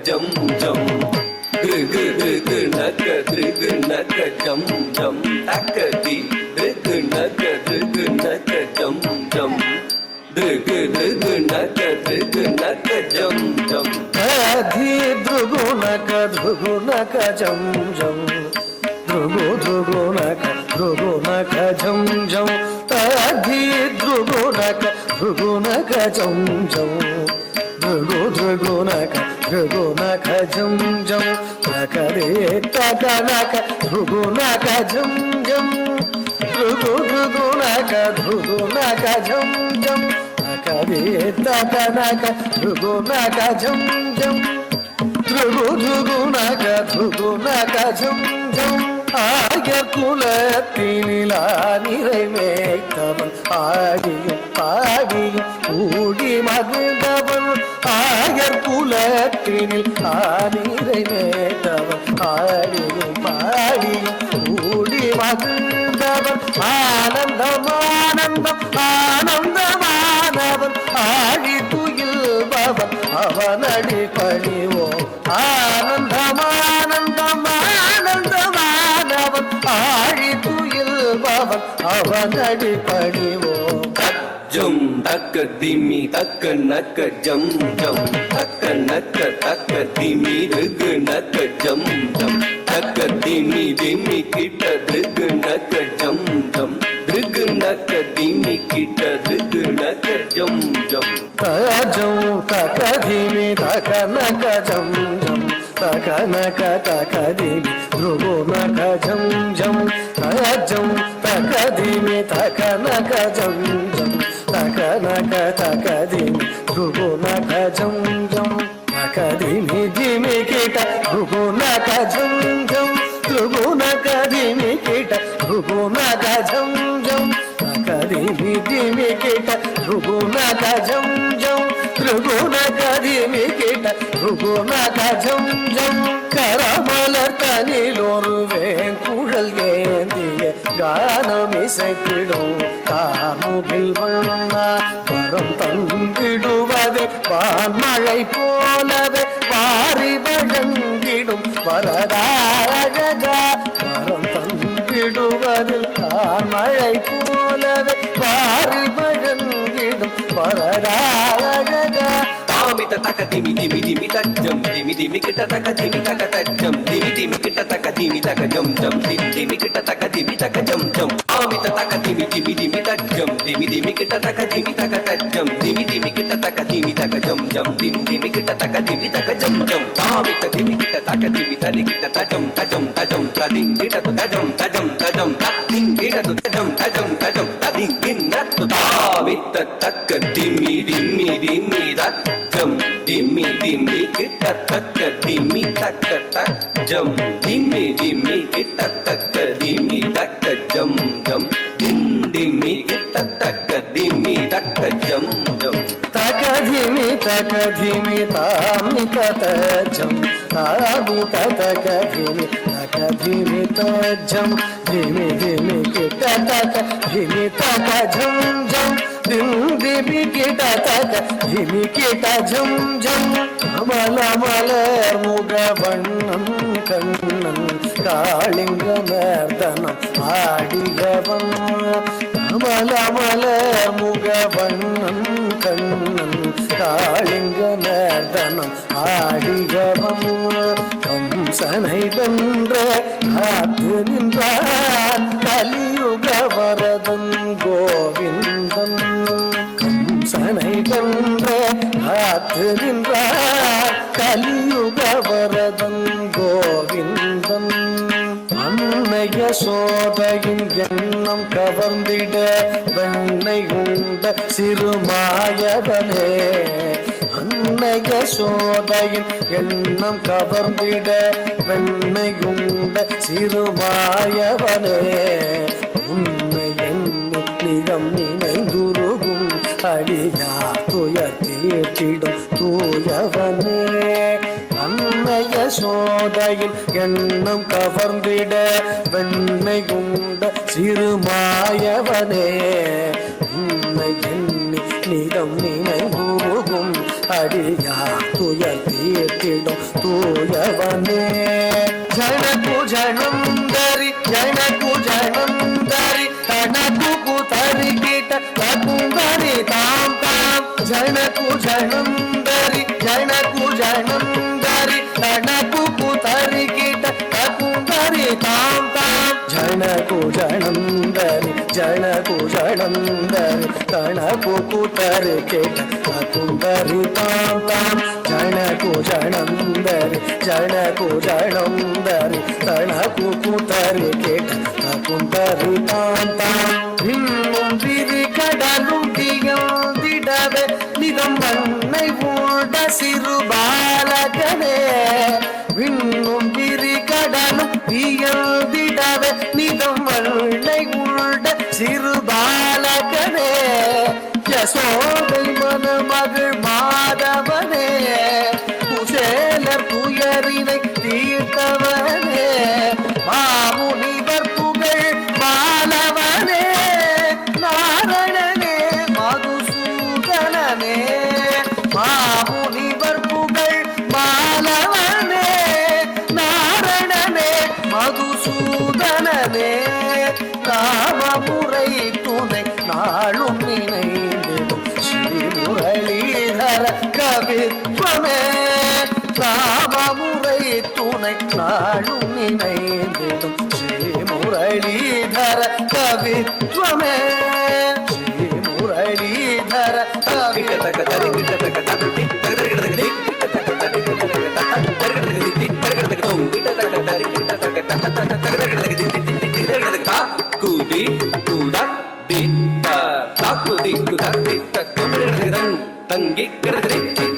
jum jum drug drug naka jum jum takati drug naka jum jum drug naka jum jum adhi drug naka jum jum drug naka jum jum adhi drug naka jum jum Drugunaka jum jum takare takanaka drugunaka jum jum drugunaka jum jum takare takanaka drugunaka jum jum drugunaka jum jum ஆயர் குலத்தினில் நிறை மேய்த்தவன் ஆடியும் பாடியும் கூடி மகிழ்ந்தவன் ஆயர் குலத்தினில் நிறை மேய்த்தவன் ஆடியும் பாடியும் கூடி மகிழ்ந்தவன் ஆனந்தம் ஆனந்தம் ஆனந்தமானவன் ஆழி துயில்பவன் அவனடி பணிவோம் ஆனந்தம் ஆனந்தம் ஆழி துயில்பவன் அவனடி பணிவோம் jum takka dimi takka naka jum jum takka naka dimi drug naka jum jum takka dimi kita drug naka jum jum drug naka dimi kita drug naka jum jum jum takka dimi takka naka jum jum takka dimi drug naka jum jum jum takka dimi takka naka jum jum taka dimi drugo naka jum jum taka dimi dimi kita drugo naka jum jum drugo naka dimi kita drugo naka jum jum taka dimi dimi kita drugo naka jum jum drugo naka dimi kita drugo naka jum jum கரமலர் தனிலொருவேன் குழல் ஏந்திய கானமிசைக்கிடும் காமுகில் வண்ணா வரம் தங்கிடுவது வான்மழை போலவே வாரி வழங்கிடும் வரதாழகா வரம் தங்கிடுவது வான்மழை போலவே வாரி வழங்கிடும் வரதாழகா Mita taka dimi dimi dimi tak jum dimi dimi kita taka dimi taka tak jum dimi dimi kita taka dimi taka jum jum dimi dimi kita taka dimi taka jum jum mita taka dimi dimi dimi tak jum dimi dimi kita taka dimi taka tak jum dimi dimi kita taka dimi taka jum jum dimi dimi kita taka dimi taka jum jum mita dimi kita taka dimi tadi kita tajam tading kita tu tajam tading kita tu tajam tading kita tu mita taka dimi dimi dimi tak jum dimi dimi kita taka dimi taka tak jum dimi dimi kita taka dimi taka jum jum dimi kita taka dimi taka jum jum taka dimi tami kata jum tabu taka dimi jum ಧಿಮಿ ಧಿಮಿ ಕಿಟ ತಕ ಧಿಮಿ ತಕ ಝಂ ಝಂ ಧಿಮ್ ಧಿಮಿ ಕಿಟ ತಕ ಧಿಮಿ ಕಿಟ ಝಂ ಝಂ ಅಮಲ ಮಲರ್ முகவண்ணன் கண்ணன் காளிங்க மேர்தனம் ஆடியவன் அமல மலர் முகவண்ணன் கண்ணன் காளிங்க மேர்தனம் ஆடியவன் கம்சனை வென்ற காத்து நின்றார் கலியுக வரதன் கோவிந்தன் கம்சனை வென்ற காத்து நின்றார் கலியுக வரதன் கோவிந்தன் அன்னைய சோதையின் எண்ணம் கவர்ந்திட வெண்ணை உண்ட சிறுமாயவனே அன்னைய சோதையின் எண்ணம் கவர்ந்திட வெண்ணை உண்ட சிறுமாயவனே உன்னை எண்ணி நிலம் நினைந்துருகும் அடியா துயர் தீர்த்திடும் தூயவனே அன்னைய சோதையில் எண்ணம் கவர்ந்திட வெண்ணை உண்ட சிறுமாயவனே உன்னை எண்ணி நிலம் நினைவுருகும் அடியா துயர் தீர்த்திடும் தூயவனே ஜனகு ஜனந்தரி ஜனகு ஜனந்தரி தனகு தரி கிட்ட தகுந்தரி தாம் தாம் ஜனகு ஜனந்தரி ஜனகு ஜனந்தரி தனகு தரி கிட்ட தகுந்தரி தாம் தாம் ஜனகு ஜனந்தரி ஜனகு ஜனந்தரி தனகு தரி கிட்ட தகுந்தரி தாம் தாம் ஜனகு ஜனந்தரி ஜனகு ஜனந்தரி தனகு தரி கிட்ட தகுந்தரி தாம் தாம் இன்னும் விரி கடலும் திகழ்ந்திடவே நிதம் மண்ணை ஊட சிறு பாலகனே இன்னும் விரி கடலும் திகழ்ந்திடவே நிதம் மண்ணை ஊட சிறு பாலகனே யசோதை மணமகள் மாதவனே குசேலர் துயரினை தீர்த்தவனே மாமுனிவர் புகழ் மாலவனே நாரணனே மதுசூதனனே மாமுனிவர் புகழ் மாலவனே நாரணனே மதுசூதனனே காமமுறை துணை நாளும் நினைந்திடும் ஸ்ரீமுரளீதர கவித்வமே காமமுறை துணை நாளும் நினைந்திடும் ஸ்ரீமுரளீதர கவித்வமே ஸ்ரீமுரளீதர கூடி கூடா திட்ட தாக்கு திக்கு தங்கி கிடக்கு